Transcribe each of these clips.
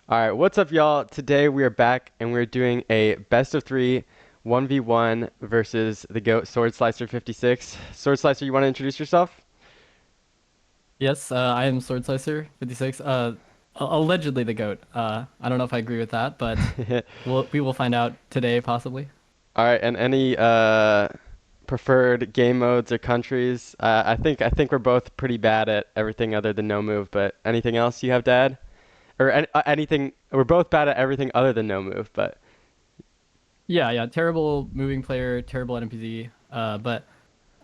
All right, what's up, y'all? Today we are back and we're doing a best of three 1v1 versus the GOAT SwordSlicer56. SwordSlicer, you want to introduce yourself? Yes, I am SwordSlicer56. Allegedly the GOAT. I don't know if I agree with that, but we will find out today, possibly. All right, and any preferred game modes or countries? I think we're both pretty bad at everything other than no move, but anything else you have, Dad? Or anything? We're both bad at everything other than no move, but Yeah, yeah. Terrible moving player, terrible NPC. But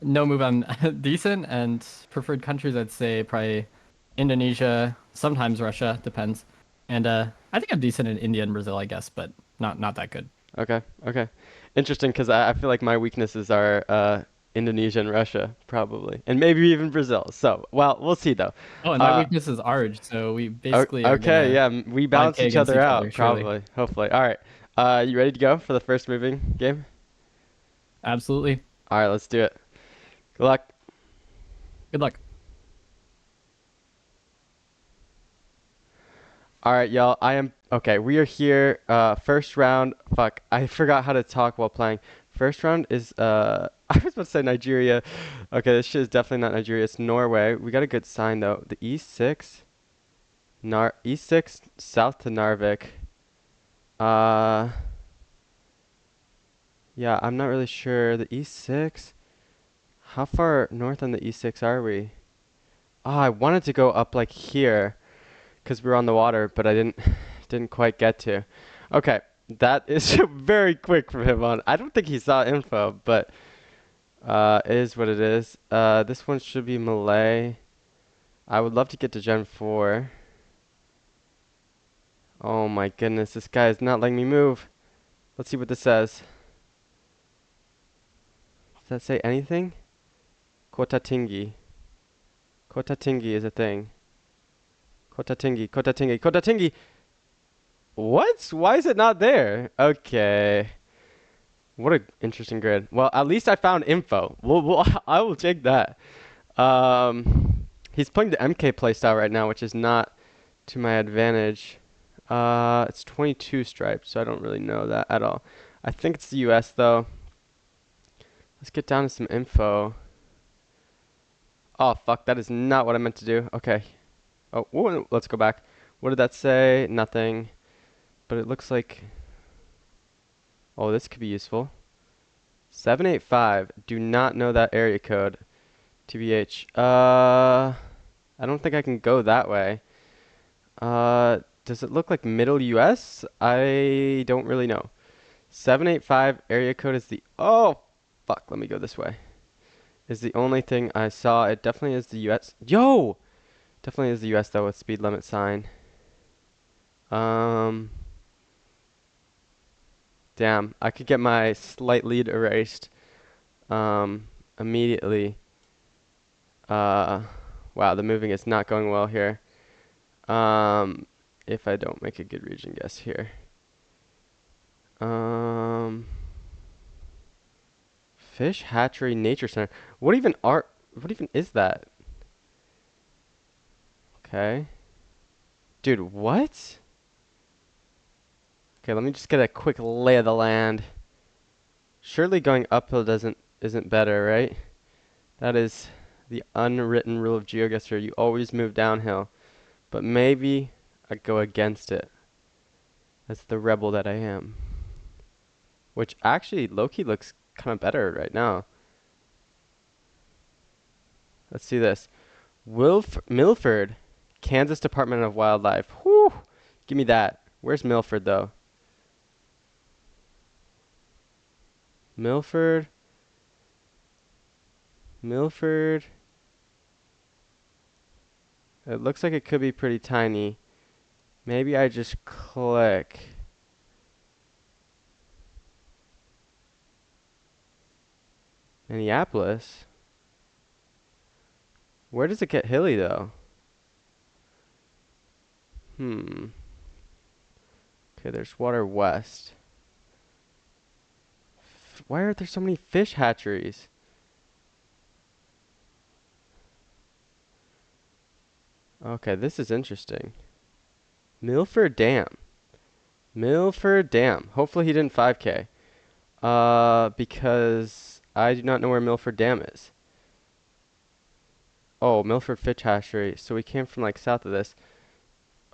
no move. I'm decent, and preferred countries I'd say probably Indonesia, sometimes Russia, depends. And I think I'm decent in India and Brazil, I guess, but not that good. okay, okay. Interesting, because I feel like my weaknesses are Indonesia and Russia, probably, and maybe even Brazil. So, well, we'll see though. Oh, and my Uh, weakness is Arge, so we basically are okay, gonna yeah, we balance 5K each against other each out, other, surely. probably, hopefully. All right, you ready to go for the first moving game? Absolutely. All right, let's do it. Good luck. Good luck. All right, y'all. I am okay. We are here. First round. Fuck, I forgot how to talk while playing. First round is I was about to say Nigeria. Okay, this shit is definitely not Nigeria. It's Norway. We got a good sign though. The E6, E6 south to Narvik. Uh, yeah, I'm not really sure. The E6. How far north on the E6 are we? Oh, I wanted to go up like here, 'cause we were on the water, but I didn't quite get to. Okay, that is very quick from him on. I don't think he saw info, but it is what it is. This one should be Malay. I would love to get to Gen 4. Oh my goodness, this guy is not letting me move. Let's see what this says. Does that say anything? Kota Tingi. Kota Tingi is a thing. Kota Tingi, Kota Tingi, Kota Tingi! What? Why is it not there? Okay. What a interesting grid. Well, at least I found info. I will take that. He's playing the MK playstyle right now, which is not to my advantage. It's 22 stripes, so I don't really know that at all. I think it's the US though. Let's get down to some info. Oh fuck, that is not what I meant to do. Okay. Oh, let's go back. What did that say? Nothing. But it looks like. Oh, this could be useful. 785. Do not know that area code. TBH. I don't think I can go that way. Does it look like middle US? I don't really know. 785 area code is the. Oh, fuck. Let me go this way. Is the only thing I saw. It definitely is the US. Yo! Definitely is the US though with speed limit sign. Um, damn. I could get my slight lead erased. Immediately. Uh, wow. The moving is not going well here. Um, if I don't make a good region guess here. Um, Fish Hatchery Nature Center. What even is that? Okay. Dude, what? Okay, let me just get a quick lay of the land. Surely going uphill doesn't isn't better, right? That is the unwritten rule of GeoGuessr. You always move downhill. But maybe I go against it. As the rebel that I am. Which actually Loki looks kind of better right now. Let's see this. Milford, Kansas Department of Wildlife. Whew. Give me that. Where's Milford though? Milford. Milford. It looks like it could be pretty tiny. Maybe I just click. Minneapolis. Where does it get hilly though? Hmm. Okay, there's water west. Why are there so many fish hatcheries? Okay, this is interesting. Milford Dam. Milford Dam. Hopefully he didn't 5K. Because I do not know where Milford Dam is. Oh, Milford Fish Hatchery. So we came from like south of this.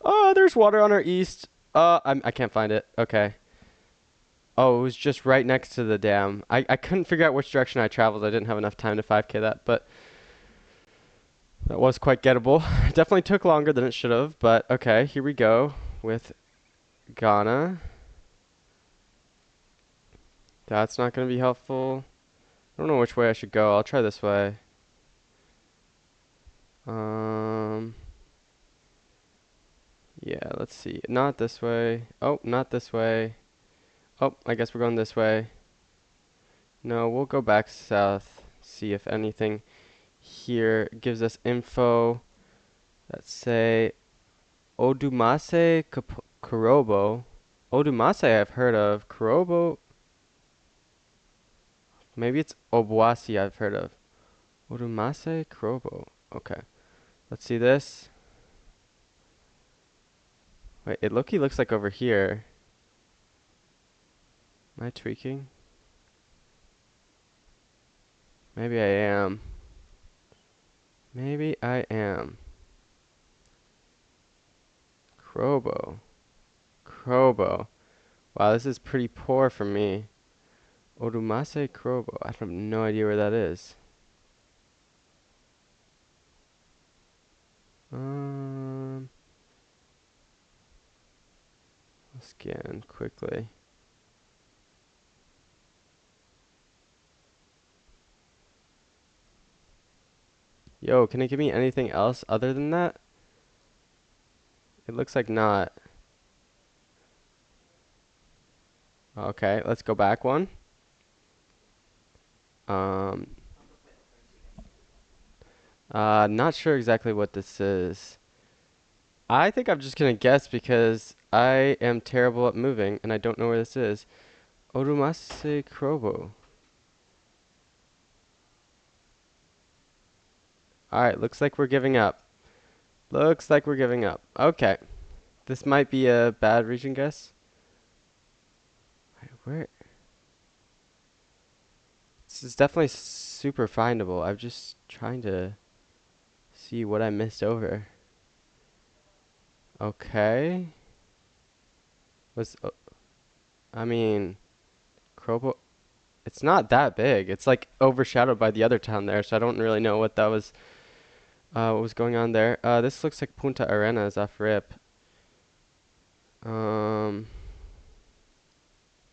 Oh, there's water on our east. I can't find it. Okay. Oh, it was just right next to the dam. I couldn't figure out which direction I traveled. I didn't have enough time to 5K that, but that was quite gettable. Definitely took longer than it should have, but okay, here we go with Ghana. That's not going to be helpful. I don't know which way I should go. I'll try this way. Um, yeah, let's see. Not this way. Oh, not this way. Oh, I guess we're going this way. No, we'll go back south. See if anything here gives us info. Let's say Odumase Kurobo. Odumase I've heard of. Kurobo, maybe it's Obuasi I've heard of. Odumase Kurobo. Okay. Let's see this. Wait, it looks like over here. Am I tweaking? Maybe I am. Maybe I am. Krobo. Krobo. Wow, this is pretty poor for me. Odumase Krobo. I have no idea where that is. Um, I'll scan quickly. Yo, can it give me anything else other than that? It looks like not. Okay, let's go back one. Um, not sure exactly what this is. I think I'm just gonna guess because I am terrible at moving and I don't know where this is. Odumase Krobo. Alright, looks like we're giving up. Looks like we're giving up. Okay. This might be a bad region guess. Wait, where? This is definitely super findable. I'm just trying to see what I missed over. Okay. Was, I mean, Krobo, it's not that big. It's like overshadowed by the other town there, so I don't really know what was going on there. This looks like Punta Arenas off rip. Um,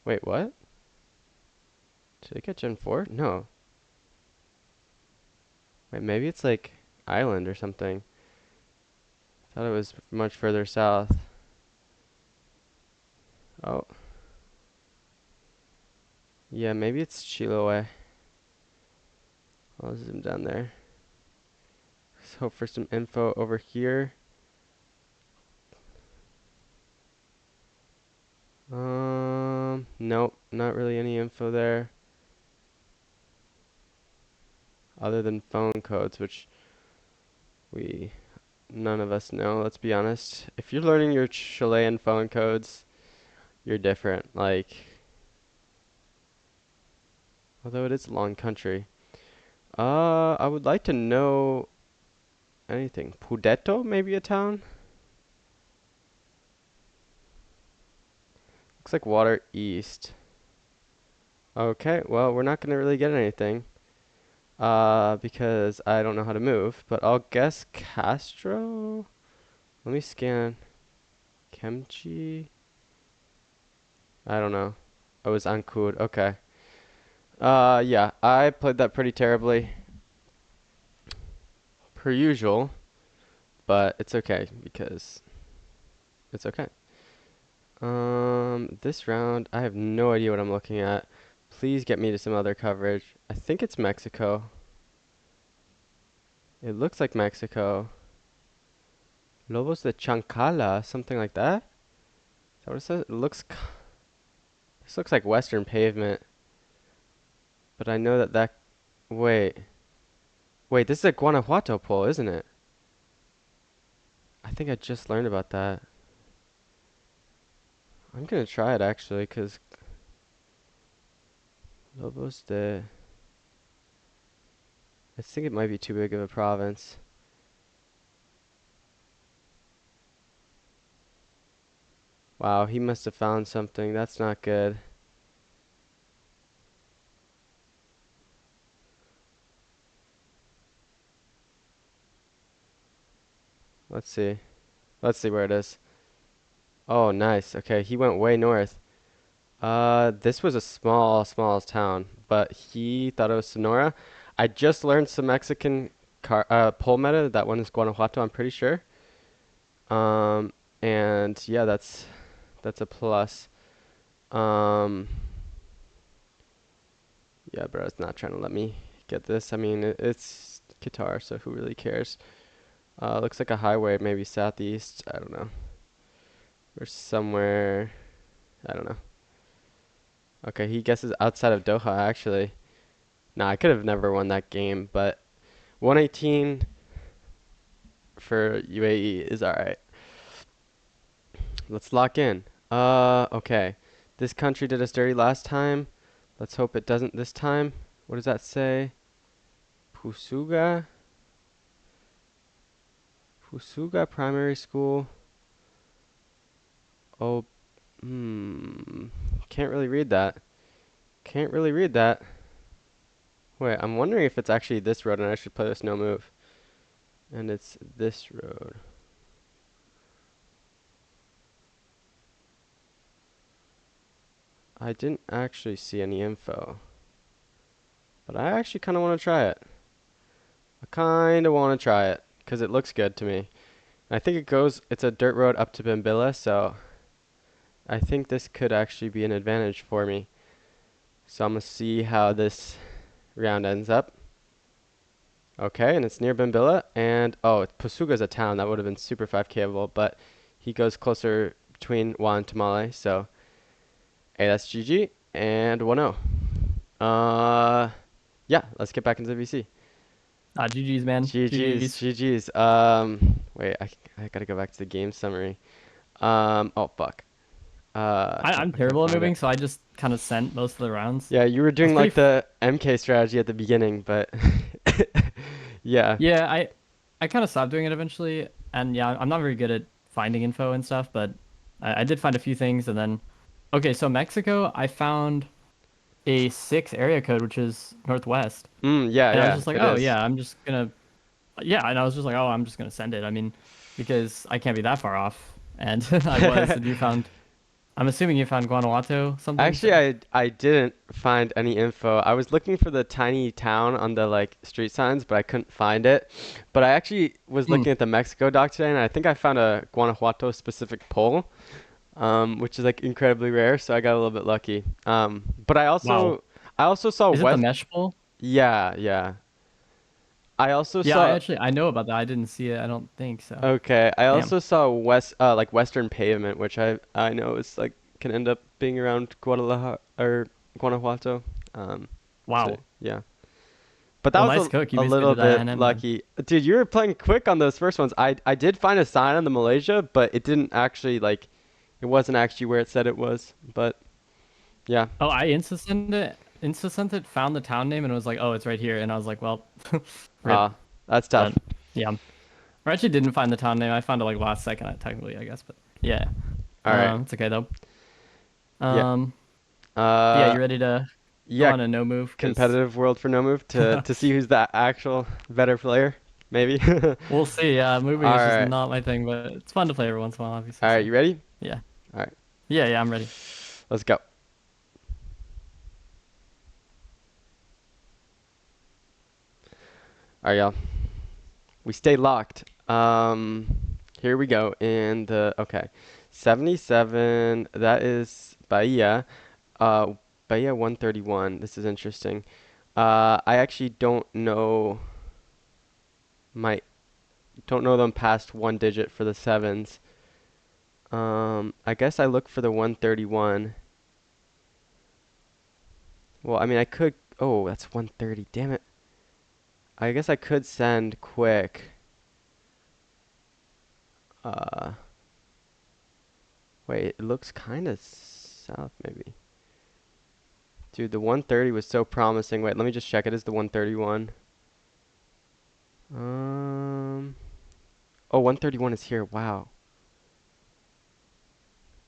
Wait, what? Did I get Gen 4? No. Wait, maybe it's like island or something. Thought it was much further south. Oh, yeah, maybe it's Chiloé. I'll zoom down there. Let's hope for some info over here. Nope, not really any info there. Other than phone codes, which we none of us know, let's be honest. If you're learning your Chilean phone codes, you're different. Like, although it is a long country. I would like to know anything. Pudeto, maybe a town? Looks like water east. Okay, well, we're not gonna really get anything. Because I don't know how to move, but I'll guess Castro? Let me scan. Kemchi? I don't know. Oh, it was Ancud. Okay. Yeah, I played that pretty terribly, per usual, but it's okay because it's okay. This round, I have no idea what I'm looking at. Please get me to some other coverage. I think it's Mexico. It looks like Mexico. Lobos de Chancala, something like that? Is that what it says? This looks like Western pavement, but I know that. Wait, wait, this is a Guanajuato pole, isn't it? I think I just learned about that. I'm gonna try it actually, cause Lobos de. I think it might be too big of a province. Wow, he must have found something. That's not good. Let's see. Let's see where it is. Oh, nice. Okay, he went way north. This was a small town, but he thought it was Sonora. I just learned some Mexican poll meta. That one is Guanajuato, I'm pretty sure. Um, and yeah, that's a plus. Um, yeah, bro, it's not trying to let me get this. I mean, it's Qatar, so who really cares? Looks like a highway, maybe southeast. I don't know. Or somewhere. I don't know. Okay, he guesses outside of Doha, actually. Nah, I could have never won that game, but 118 for UAE is alright. Let's lock in. Okay. This country did us dirty last time. Let's hope it doesn't this time. What does that say? Pusuga? Pusuga Primary School. Oh, can't really read that. Can't really read that. Wait, I'm wondering if it's actually this road and I should play this no move. And it's this road. I didn't actually see any info, but I actually kind of want to try it. I kind of want to try it because it looks good to me. I think it's a dirt road up to Bimbilla, so I think this could actually be an advantage for me. So I'm going to see how this round ends up. Okay, and it's near Bimbilla, and oh, Pasuga's a town. That would have been super 5Kable, but he goes closer between Juan and Tamale, so hey, that's GG, and 1-0. Yeah, let's get back into the VC. GG's, man. GG's, GG's. GG's. Wait, I gotta go back to the game summary. Oh fuck. I'm I can't terrible at find it. moving, so I just kind of sent most of the rounds. Yeah, you were I was doing pretty. like the MK strategy at the beginning, but yeah. Yeah, I kind of stopped doing it eventually, and yeah, I'm not very good at finding info and stuff, but I did find a few things, and then okay, so Mexico, I found a 6 area code, which is northwest, Yeah, and I was yeah, just like, it oh is. yeah, I'm just gonna yeah, and I was just like, oh, I'm just gonna send it. I mean, because I can't be that far off, and I was, and you found. I'm assuming you found Guanajuato something, Actually, so. I didn't find any info. I was looking for the tiny town on the like street signs, but I couldn't find it. But I actually was Hmm. looking at the Mexico doc today, and I think I found a Guanajuato specific poll, which is like incredibly rare. So I got a little bit lucky. But Wow. I also saw Is it the West. mesh pool? Yeah, yeah. I also Yeah, saw. I know about that. I didn't see it. I don't think so. Okay, I Damn. also saw like Western Pavement, which I know is like can end up being around Guadalajara or Guanajuato. So Wow. yeah, but that Well, was nice cook. You a basically little did that bit NM then. lucky, dude. You were playing quick on those first ones. I did find a sign on the Malaysia, but it didn't actually like it wasn't actually where it said it was. But yeah, Oh, I insta sent it, found the town name, and it was like, oh, it's right here. And I was like, well, rip. that's tough. But yeah, or actually didn't find the town name. I found it like last second, technically, I guess. But yeah, All right, it's okay though. yeah, Um, yeah, uh, you ready to go yeah. on a no move? Cause Competitive world for no move to see who's the actual better player, maybe. we'll see. Yeah, moving All is just right. not my thing, but it's fun to play every once in a while, obviously. All right, So you ready? yeah, All right. yeah, I'm ready. Let's go. All right, y'all. We stay locked. Here we go in the okay. 77, that is Bahia. Uh Bahia 131. This is interesting. I actually my don't know them past one digit for the sevens. I guess I look for the 131. Well, I mean, I could. Oh, that's 130. Damn it. I guess I could send quick. Uh, Wait, it looks kind of south, maybe. Dude, the 130 was so promising. Wait, let me just check. It is the 131. Um, oh, 131 is here. Wow.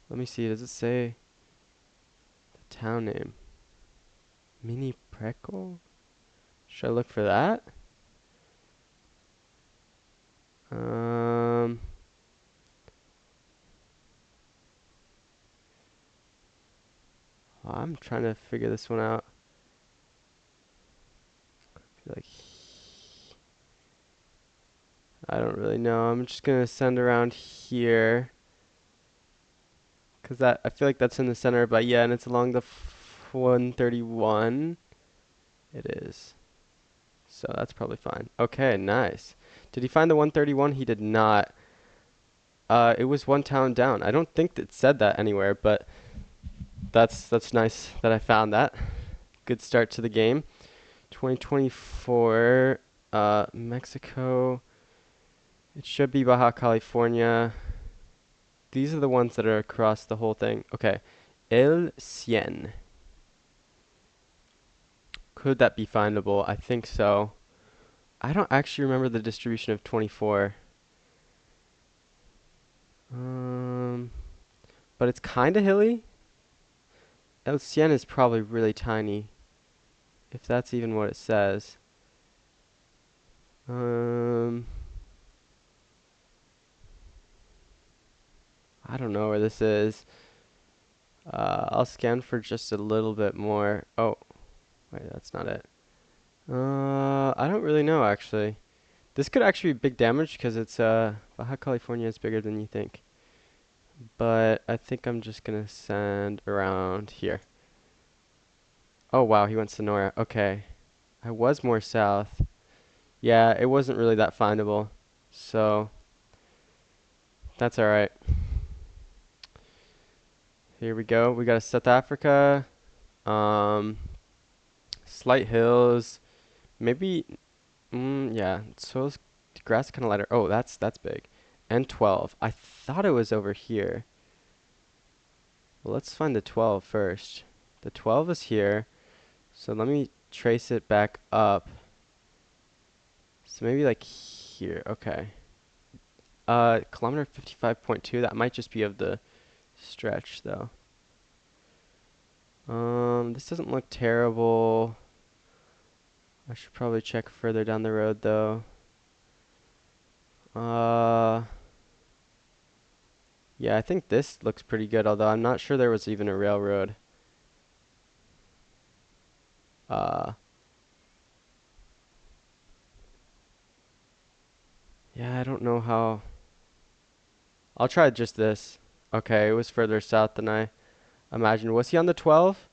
Let me see. Does it say the town name? Mini Prekel? Should I look for that? Um, I'm trying to figure this one out. Like, I don't really know. I'm just gonna send around here, 'cause that I feel like that's in the center. But yeah, and it's along the 131. It is. So that's probably fine. Okay, nice. Did he find the 131? He did not. It was one town down. I don't think it said that anywhere, but that's nice that I found that. Good start to the game. 2024, Mexico. It should be Baja California. These are the ones that are across the whole thing. Okay. El Cien. Could that be findable? I think so. I don't actually remember the distribution of 24. Um, but it's kind of hilly. El Cien is probably really tiny, if that's even what it says. Um, I don't know where this is. I'll scan for just a little bit more. Oh, wait, that's not it. I don't really know actually. This could actually be big damage because it's Baja California is bigger than you think. But I think I'm just gonna send around here. Oh wow, he went Sonora. Okay. I was more south. Yeah, it wasn't really that findable. So that's alright. Here we go. We got a South Africa. Um, slight hills. Maybe yeah. So the grass is kind of lighter. Oh, that's big. And 12. I thought it was over here. Well, let's find the 12 first. The 12 is here. So let me trace it back up. So maybe like here. Okay. Kilometer 55.2. That might just be of the stretch though. This doesn't look terrible. I should probably check further down the road though. Uh, yeah, I think this looks pretty good, although I'm not sure there was even a railroad. Uh, yeah, I don't know how. I'll try just this. Okay, it was further south than I imagined. Was he on the 12?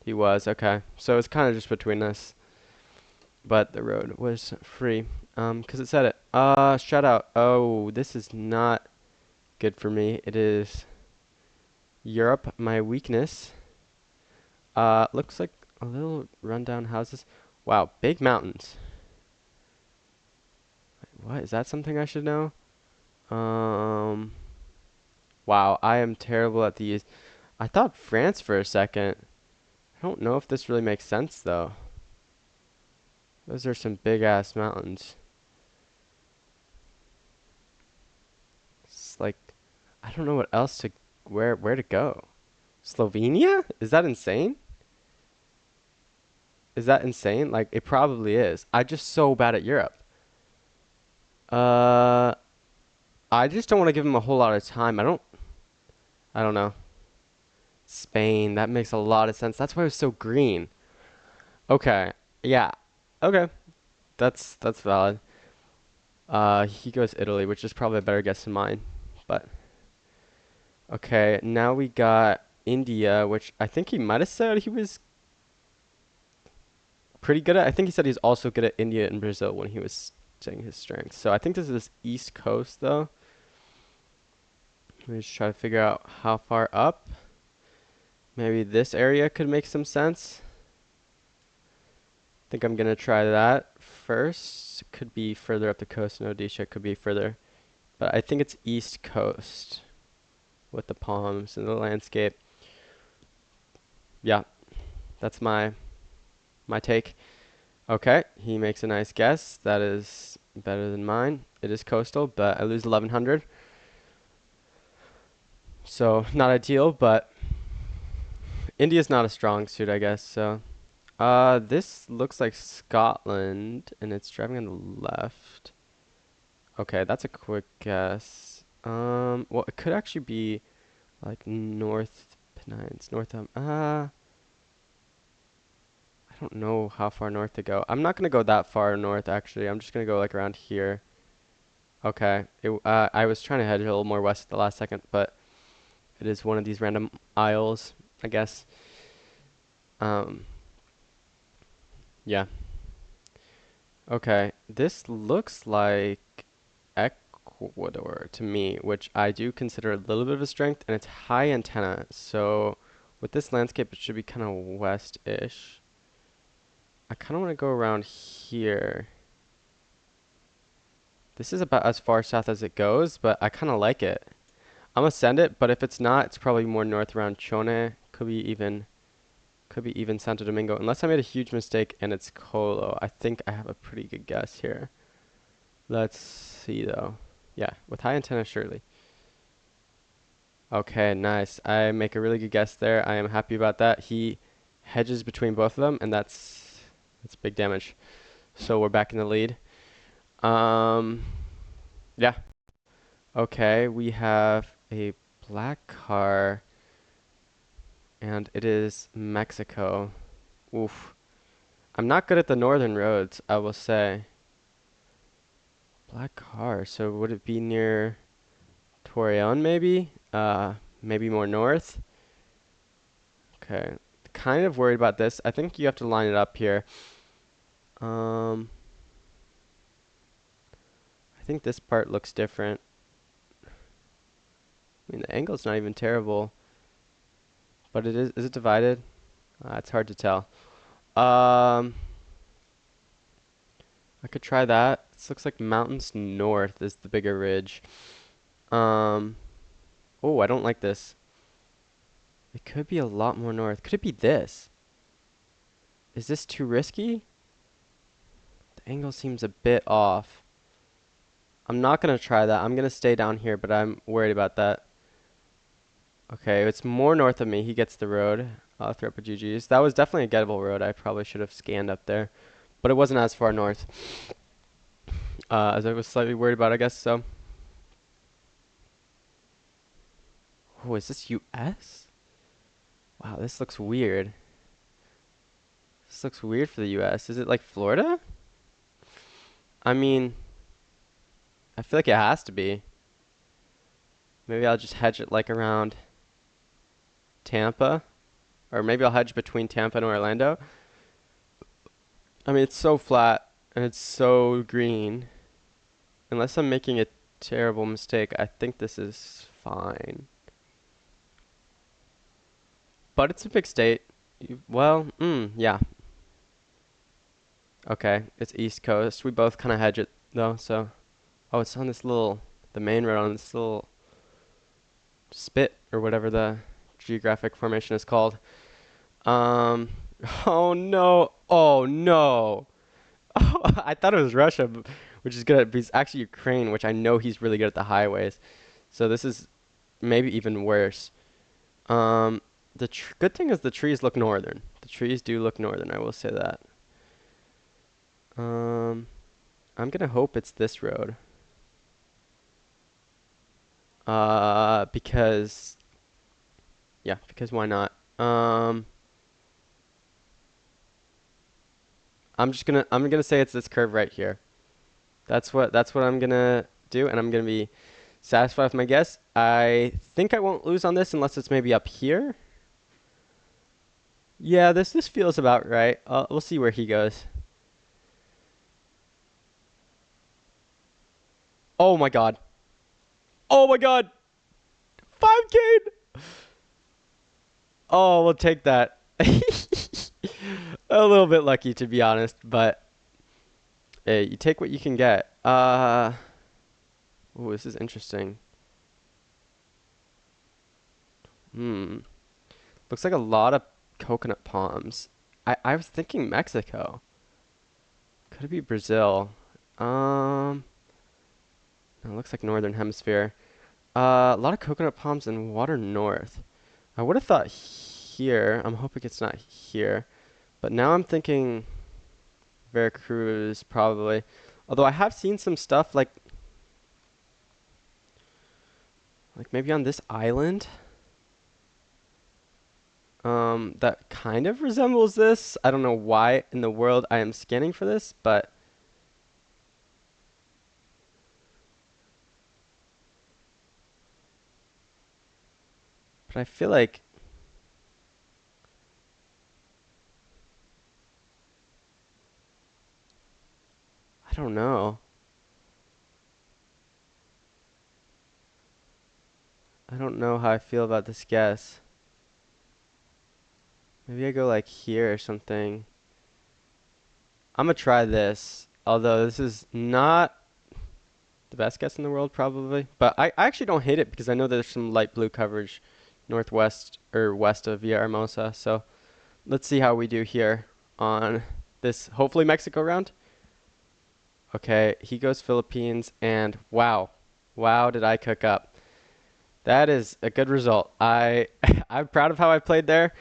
He was, okay. So it's kind of just between us. But the road was free. 'Cause it said it. Shout out. Oh, this is not good for me. It is Europe, my weakness. Looks like a little rundown houses. Wow, big mountains. What? Is that something I should know? Um, wow, I am terrible at these. I thought France for a second. I don't know if this really makes sense though. Those are some big ass mountains. It's like I don't know what else to where to go. Slovenia? Is that insane? Is that insane? Like it probably is. I'm just so bad at Europe. Uh, I just don't want to give him a whole lot of time. I don't know. Spain, that makes a lot of sense. That's why it was so green. Okay. Yeah. Okay. That's valid. He goes Italy, which is probably a better guess than mine. But okay, now we got India, which I think he might have said he was pretty good at. I think he said he's also good at India and Brazil when he was saying his strengths. So I think this is East Coast though. Let me just try to figure out how far up. Maybe this area could make some sense. Think I'm gonna try that first. Could be further up the coast in Odisha. Could be further but I think it's East Coast with the palms and the landscape. Yeah, that's my take. Okay, he makes a nice guess. That is better than mine. It is coastal, but I lose 1100. So, not ideal, but India's not a strong suit, I guess. So, this looks like Scotland, and it's driving on the left. Okay, that's a quick guess. Well, it could actually be like North Pennines, I don't know how far north to go. I'm not gonna go that far north, actually. I'm just gonna go like around here. Okay, I was trying to head a little more west at the last second, but it is one of these random isles, I guess. Um, yeah. Okay, this looks like Ecuador to me, which I do consider a little bit of a strength, and it's high antenna. So with this landscape, it should be kind of west-ish. I kind of want to go around here. This is about as far south as it goes, but I kind of like it. I'm gonna send it, but if it's not, it's probably more north around Chone. Could be even Santo Domingo. Unless I made a huge mistake and it's Colo. I think I have a pretty good guess here. Let's see though. Yeah, with high antenna, surely. Okay, nice. I make a really good guess there. I am happy about that. He hedges between both of them, and that's big damage. So we're back in the lead. Um, yeah. Okay, we have a black car, and it is Mexico. Oof. I'm not good at the northern roads, I will say. Black car, so would it be near Torreon maybe? Maybe more north? Okay. Kind of worried about this. I think you have to line it up here. Um, I think this part looks different. I mean, the angle's not even terrible, but is it divided? It's hard to tell. Um, I could try that. This looks like mountains north is the bigger ridge. Um, oh, I don't like this. It could be a lot more north. Could it be this? Is this too risky? The angle seems a bit off. I'm not gonna try that. I'm gonna stay down here, but I'm worried about that. Okay, it's more north of me. He gets the road. I'll throw up a GG's. That was definitely a gettable road. I probably should have scanned up there, but it wasn't as far north as I was slightly worried about, I guess. So, oh, is this US? Wow, this looks weird. This looks weird for the US. Is it like Florida? I mean, I feel like it has to be. Maybe I'll just hedge it like around Tampa, or maybe I'll hedge between Tampa and Orlando. I mean, it's so flat and it's so green. Unless I'm making a terrible mistake, I think this is fine. But it's a big state. Well, yeah. Okay, it's East Coast. We both kind of hedge it though, so. Oh, it's on this little, the main road on this little spit or whatever the geographic formation is called. Um, oh no, oh no. Oh, I thought it was Russia, which is good, but it's actually Ukraine, which I know he's really good at the highways. So this is maybe even worse. Um, the good thing is the trees look northern. The trees do look northern, I will say that. Um, I'm gonna hope it's this road. Because yeah, because why not? I'm gonna say it's this curve right here. That's what I'm gonna do, and I'm gonna be satisfied with my guess. I think I won't lose on this unless it's maybe up here. Yeah, this feels about right. We'll see where he goes. Oh my god. Oh my god. 5K. Oh, we'll take that. A little bit lucky to be honest, but hey, you take what you can get. Ooh, this is interesting. Hmm. Looks like a lot of coconut palms. I was thinking Mexico. Could it be Brazil? Um, no, it looks like Northern Hemisphere. A lot of coconut palms and water north. I would have thought here. I'm hoping it's not here. But now I'm thinking Veracruz probably. Although I have seen some stuff like maybe on this island that kind of resembles this. I don't know why in the world I am scanning for this, but I feel like I don't know. I don't know how I feel about this guess. Maybe I go like here or something. I'm gonna try this. Although this is not the best guess in the world probably, but I actually don't hate it because I know there's some light blue coverage northwest or west of Villahermosa. So let's see how we do here on this hopefully Mexico round. Okay, he goes Philippines and wow. Wow, did I cook up. That is a good result. I'm proud of how I played there.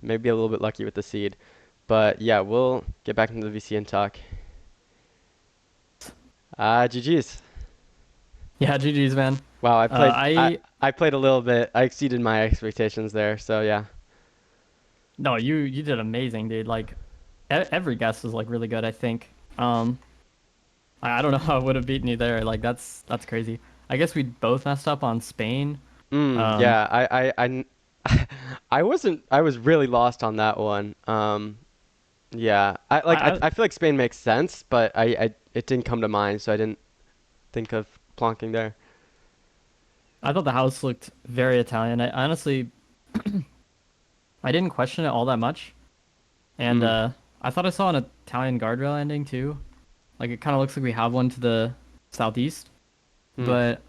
Maybe a little bit lucky with the seed. But yeah, we'll get back into the VC and talk. GG's. Yeah, GG's, man. Wow, I I played a little bit. I exceeded my expectations there. So yeah. no, you did amazing, dude. Like every guess was like really good, I think. I don't know how I would have beaten you there. Like that's crazy. I guess we both messed up on Spain. Um, Yeah, I was really lost on that one. Yeah. I I feel like Spain makes sense, but it didn't come to mind, so I didn't think of plonking there. I thought the house looked very Italian. I honestly I didn't question it all that much, and Mm. I thought I saw an Italian guardrail ending too. Like it kind of looks like we have one to the southeast, Hmm. but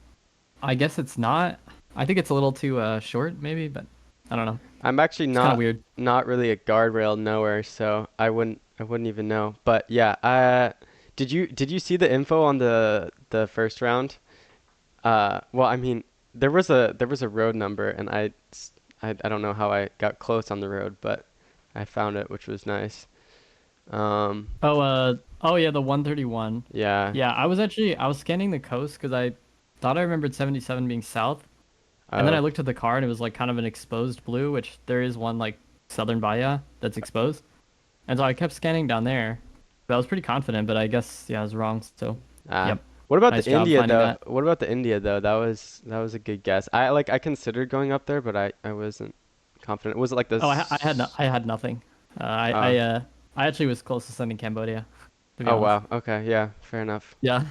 I guess it's not. I think it's a little too short, maybe, but I don't know. I'm actually It's kind of weird. not really a guardrail knower, so I wouldn't even know. But yeah, did you see the info on the first round? Well, I mean, there was a road number, and I don't know how I got close on the road, but I found it, which was nice. Um, Oh yeah, the 131. yeah. Yeah, I was scanning the coast because I thought I remembered 77 being south, and then I Oh, looked at the car and it was like kind of an exposed blue, which there is one like southern Bahia that's exposed, and so I kept scanning down there. But I was pretty confident, but I guess yeah, I was wrong. So, ah. yep, What about the nice job India finding though? that. What about the India though? That was a good guess. I considered going up there, but I wasn't confident. Was it like Oh, this? I had nothing. Oh, I actually was close to sending Cambodia, to be oh honest. wow. Okay, yeah, fair enough. Yeah,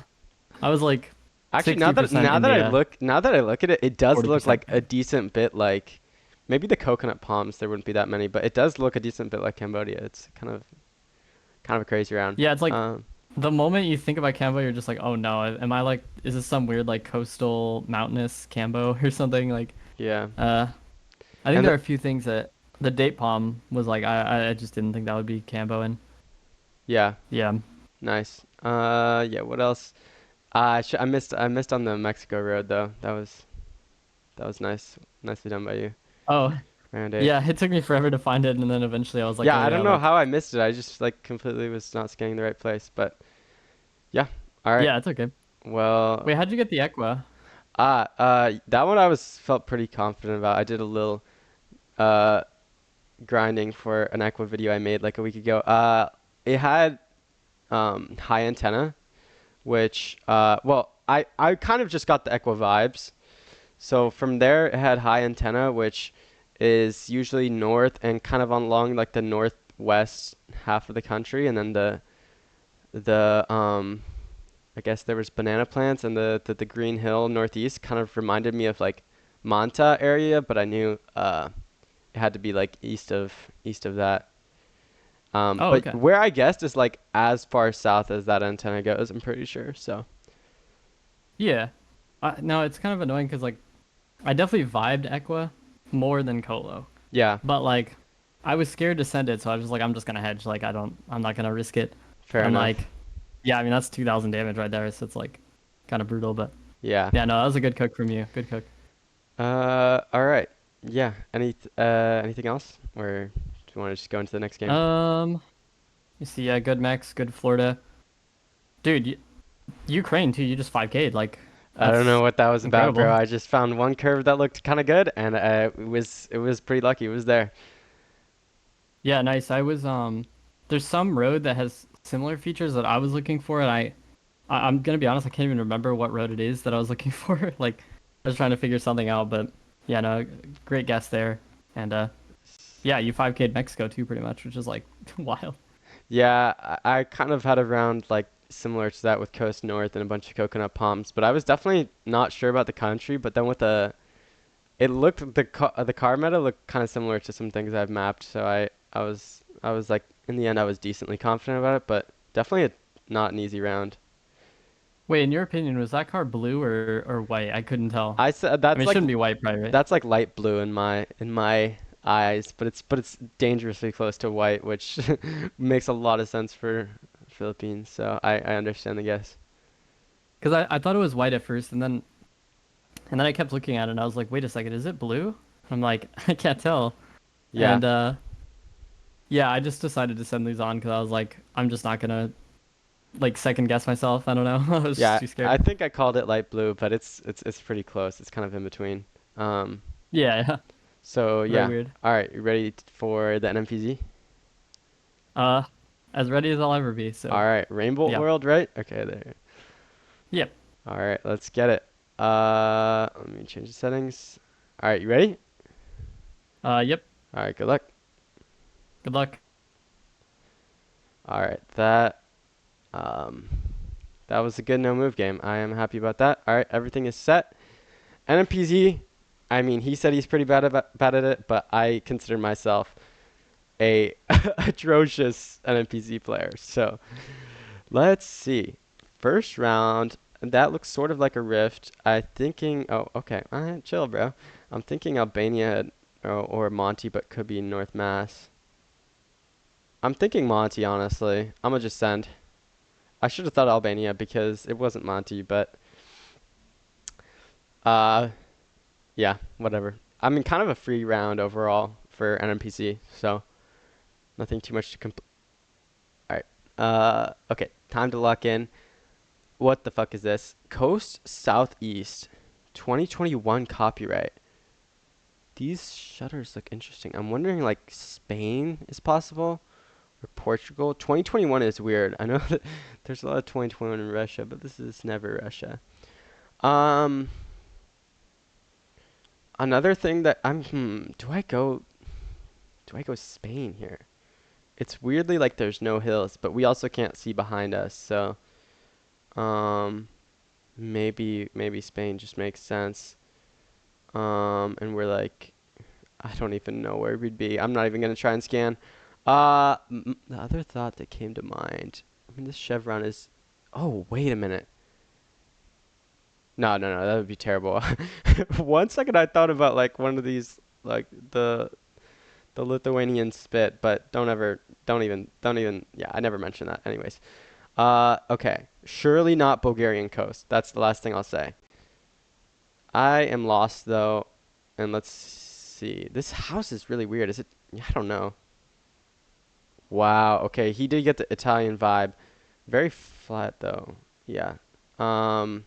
I was like Actually, 60% India, now that I look at it, it does look 40% like a Cam. decent bit like maybe the coconut palms. There wouldn't be that many, but it does look a decent bit like Cambodia. It's kind of a crazy round. Yeah, it's like Um, the moment you think about Cambo, you're just like, oh no, am I like, is this some weird like coastal mountainous Cambo or something? Like, yeah, uh, I think and there are a few things that the date palm was like, I just didn't think that would be Cambo, and yeah, yeah. nice. Yeah. What else? I missed on the Mexico road though. That was nice. Nicely done by you. Oh, Round eight. yeah, it took me forever to find it, and then eventually I was like, Yeah, oh I yeah, don't know like, how I missed it. I just like completely was not scanning the right place. But yeah. All right. yeah, it's okay. Well, Wait, how'd you get the Equa? that one I was felt pretty confident about. I did a little uh grinding for an Aqua video I made like a week ago. It had high antenna, which well, I kind of just got the Aqua vibes. So from there, it had high antenna, which is usually north and kind of along like the northwest half of the country, and then the I guess there was banana plants and the Green Hill northeast kind of reminded me of like Manta area, but I knew it had to be like east of that. Oh, But okay. where I guessed is like as far south as that antenna goes, I'm pretty sure. So Yeah. No, it's kind of annoying because like I definitely vibed Equa more than Colo, Yeah, but like I was scared to send it, so I was just like, I'm just gonna hedge. Like I'm not gonna risk it. fair And enough. like, yeah, I mean that's 2,000 damage right there, so it's like kind of brutal. But Yeah. yeah, no, that was a good cook from you. Good cook. All right. Yeah. Anything else? Or do you want to just go into the next game? Um, you see, yeah, good Mex, good Florida, dude. Ukraine too. You just 5K'd. Like I don't know that's what that was about, bro. incredible. I just found one curve that looked kind of good, and it was pretty lucky. It was there. Yeah, nice. There's some road that has similar features that I was looking for, and I'm gonna be honest, I can't even remember what road it is that I was looking for. Like, I was trying to figure something out, but yeah, no, great guess there. And yeah, you 5K'd Mexico too, pretty much, which is like wild. Yeah, I kind of had a round like similar to that with Coast North and a bunch of coconut palms, but I was definitely not sure about the country. But then with the car meta looked kind of similar to some things I've mapped, so I was like in the end I was decently confident about it, but definitely not an easy round. Wait, in your opinion, was that car blue or white? I couldn't tell. I said I mean, it shouldn't be white, probably, right? that's like light blue in my eyes, but it's dangerously close to white, which makes a lot of sense for Philippines. So I understand the guess. Because I thought it was white at first, and then I kept looking at it, and I was like, wait a second, is it blue? I'm like, I can't tell. Yeah. And yeah, I just decided to send these on because I was like, I'm just not gonna like second guess myself. I don't know. I was just Yeah, too I scared. think I called it light blue, but it's pretty close. It's kind of in between. Um, Yeah, yeah. so Very yeah. weird. All right, you ready for the NMPZ? Uh, as ready as I'll ever be. All So right, Rainbow yeah. World, right? Okay, there. Yep. All right, let's get it. Let me change the settings. All right, you ready? Yep. All right, good luck. Good luck. All right, um that was a good no move game. I am happy about that. All right, everything is set. NMPZ, I mean, he said he's pretty bad at it, but I consider myself a atrocious NMPZ player. So let's see. First round, that looks sort of like a rift. I thinking. Oh, okay. All right, chill, bro. I'm thinking Albania or Monty, but could be North Mass. I'm thinking Monty, honestly. I'm gonna just send. I should have thought Albania because it wasn't Monty, but uh, yeah, whatever. I mean, kind of a free round overall for NMPC, so nothing too much to compl. All right. Okay. Time to lock in. What the fuck is this? Coast Southeast, 2021 copyright. These shutters look interesting. I'm wondering like Spain is possible or Portugal. 2021 is weird. I know that there's a lot of 2021 in Russia, but this is never Russia. Um, Another thing that do I go Spain here? It's weirdly like there's no hills, but we also can't see behind us, so um maybe Spain just makes sense. And we're like I don't even know where we'd be. I'm not even gonna try and scan. The other thought that came to mind. I mean, this chevron is. Oh, wait a minute. No, no, no, that would be terrible. 1 second, I thought about like one of these, like the Lithuanian spit, but don't even. Yeah, I never mentioned that. Anyways, okay. Surely not Bulgarian coast. That's the last thing I'll say. I am lost though, and let's see. This house is really weird. Is it? Yeah, I don't know. Wow. Okay, he did get the Italian vibe. Very flat though. Yeah. Um.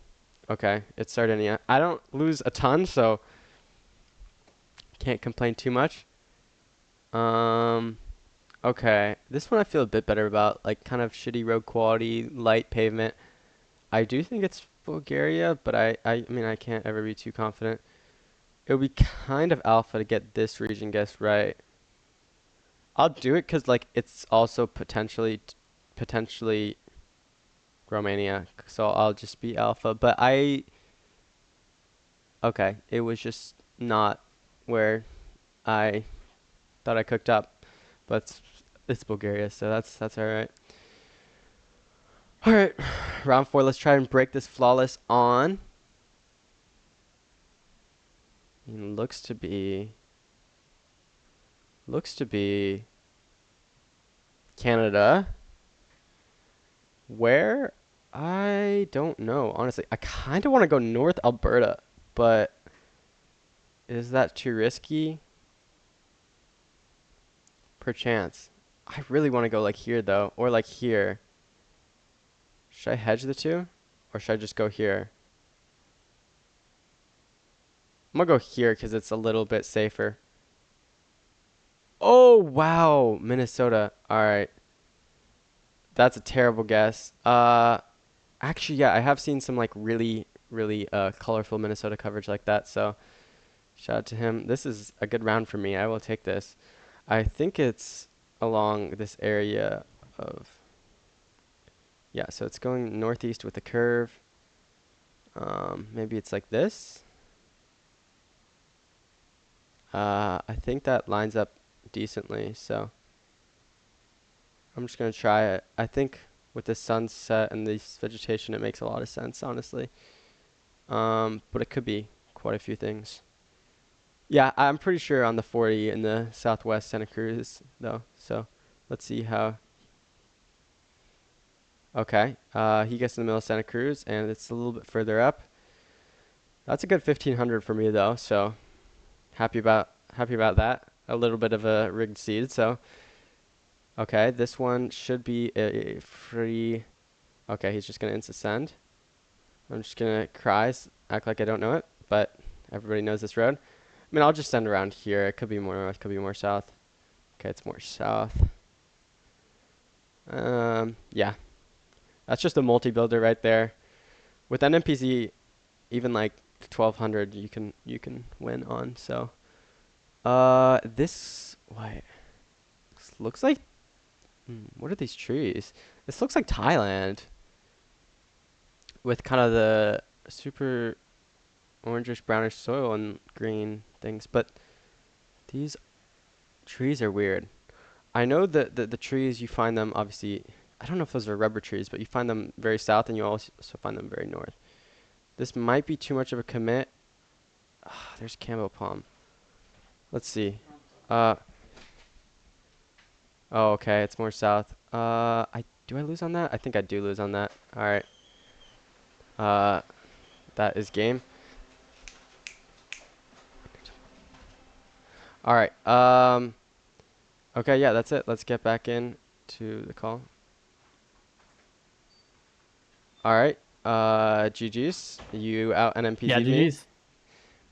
Okay, it's Sardinia. I don't lose a ton, so can't complain too much. Um. Okay, this one I feel a bit better about. Like kind of shitty road quality, light pavement. I do think it's Bulgaria, but I mean I can't ever be too confident. It would be kind of alpha to get this region guess right. I'll do it because like it's also potentially Romania, so I'll just be alpha. But okay, it was just not where I thought I cooked up, but it's Bulgaria, so that's all right. All right, round four. Let's try and break this flawless on. Looks to be looks to be Canada. Where? I don't know, honestly. I kind of want to go North Alberta, but is that too risky? Perchance. I really want to go like here though, or like here. Should I hedge the two? Or should I just go here? I'm gonna go here because it's a little bit safer. Oh, wow. Minnesota. All right. That's a terrible guess. Actually, yeah, I have seen some like really, really colorful Minnesota coverage like that. So shout out to him. This is a good round for me. I will take this. I think it's along this area of, yeah, so it's going northeast with a curve. Maybe it's like this. I think that lines up decently, so I'm just gonna try it. I think with the sunset and this vegetation, it makes a lot of sense, honestly. But it could be quite a few things. Yeah, I'm pretty sure on the 40 in the southwest Santa Cruz, though. So let's see how. Okay, he gets in the middle of Santa Cruz, and it's a little bit further up. That's a good 1500 for me, though. So happy about that. A little bit of a rigged seed, so. Okay, this one should be a free. Okay, he's just gonna instant send. I'm just gonna cry, act like I don't know it, but everybody knows this road. I mean, I'll just send around here. It could be more north, could be more south. Okay, it's more south. Yeah, that's just a multi-builder right there. With NMPZ, even like 1200, you can win on. So, this this looks like. What are these trees? This looks like Thailand with kind of the super orangish brownish soil and green things, but these trees are weird. I know that the trees you find them obviously. I don't know if those are rubber trees, but you find them very south, and you also find them very north. This might be too much of a commit. Ah, there's Cambo Palm. Let's see. Uh, oh, okay, it's more south. I do I lose on that? I think I do lose on that. All right. Uh, that is game. All right. Okay, yeah, that's it. Let's get back in to the call. All right. GG's. You out Yeah, NMPZ'd me. GG's.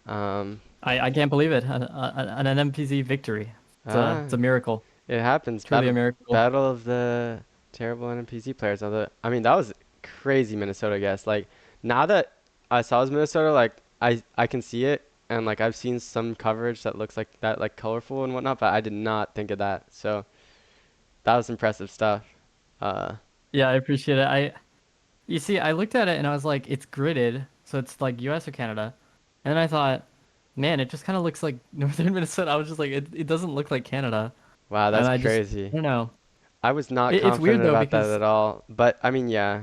Um, I can't believe it. An NMPZ victory. It's ah, a miracle. it happens. Truly a miracle. Battle of the terrible NMPZ players. I mean, that was crazy Minnesota guess. Like now that I saw it was Minnesota, like I can see it, and like I've seen some coverage that looks like that, like colorful and whatnot, but I did not think of that. So that was impressive stuff. Uh, Yeah, I appreciate it. You see, I looked at it and I was like, it's gridded, so it's like US or Canada. And then I thought, man, it just kind of looks like northern Minnesota. I was just like, it doesn't look like Canada. wow, And that's I crazy. don't know. I was not It's weird confident though about that because at all. But I mean, yeah.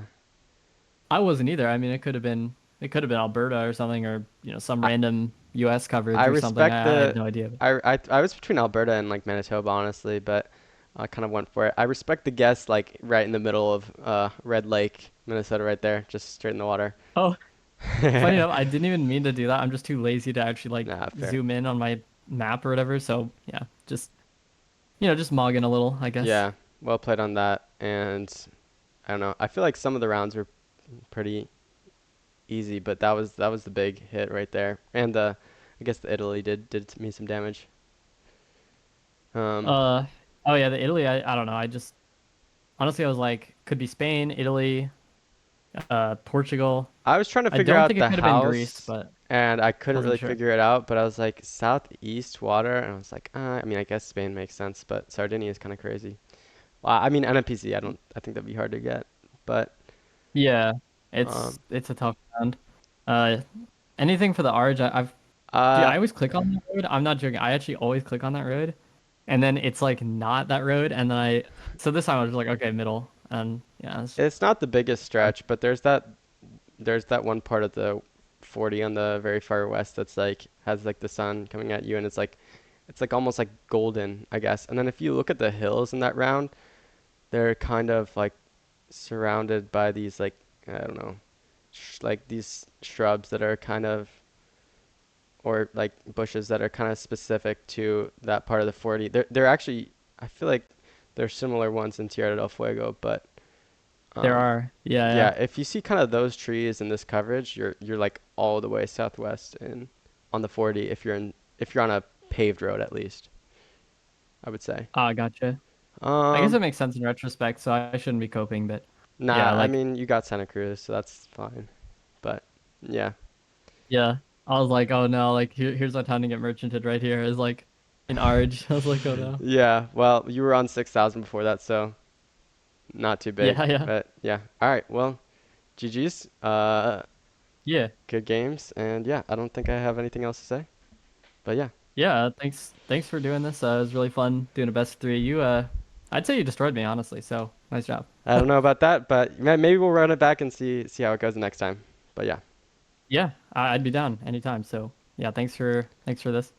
I wasn't either. I mean, it could have been Alberta or something, or some I random US I coverage or something. respect I had the no idea. I was between Alberta and like Manitoba honestly, but I kind of went for it. I respect the guess like right in the middle of Red Lake, Minnesota right there, just straight in the water. Oh, funny enough, I didn't even mean to do that. I'm just too lazy to actually like Nah, fair. zoom in on my map or whatever. So yeah, just mogging a little, I guess. Yeah, well played on that. And I don't know. I feel like some of the rounds were pretty easy, but that was the big hit right there. And I guess the Italy did me some damage. Um, Uh, oh yeah, the Italy. I don't know. I just honestly, I was like, could be Spain, Italy, Portugal. I was trying to I figure don't out think it the could have been Greece, house, but and I couldn't wasn't really sure. figure it out. But I was like southeast water, and I was like, I mean, I guess Spain makes sense, but Sardinia is kind of crazy. Well, I mean, NMPC, I don't, I think that'd be hard to get, but Yeah, it's um, it's a tough round. Uh, anything for the Arge, dude, uh, I always click on that road. I'm not joking. I actually always click on that road, and then it's like not that road, and then so this time I was just like, okay, middle, and yeah, it's not the biggest uh, stretch, but there's that one part of the 40 on the very far west that's like has like the sun coming at you, and it's like almost like golden, I guess. And then if you look at the hills in that round, they're kind of like surrounded by these like I don't know, like these shrubs that are kind of or like bushes that are kind of specific to that part of the 40. They're actually I feel like they're similar ones in Tierra del Fuego, but There um, are. Yeah, yeah, yeah. if you see kind of those trees in this coverage, you're like all the way southwest in on the 40 if you're on a paved road at least, I would say. Ah, gotcha. I guess Um, it makes sense in retrospect, so I shouldn't be coping, but yeah, nah, I like mean you got Santa Cruz, so that's fine. But yeah. yeah. I was like, oh no, like here's our time to get merchanted right here. Is like in Arge. I was like, oh no. Yeah, well, you were on 6,000 before that, so not too big. Yeah, yeah. But yeah. All right. Well, GG's. Yeah. Good games, and yeah, I don't think I have anything else to say. But yeah, Yeah, thanks for doing this. It was really fun doing a best of three. I'd say you destroyed me, honestly, so nice job. I don't know about that, but maybe we'll run it back and see how it goes next time. But yeah. Yeah, I'd be down anytime. So yeah, thanks for this.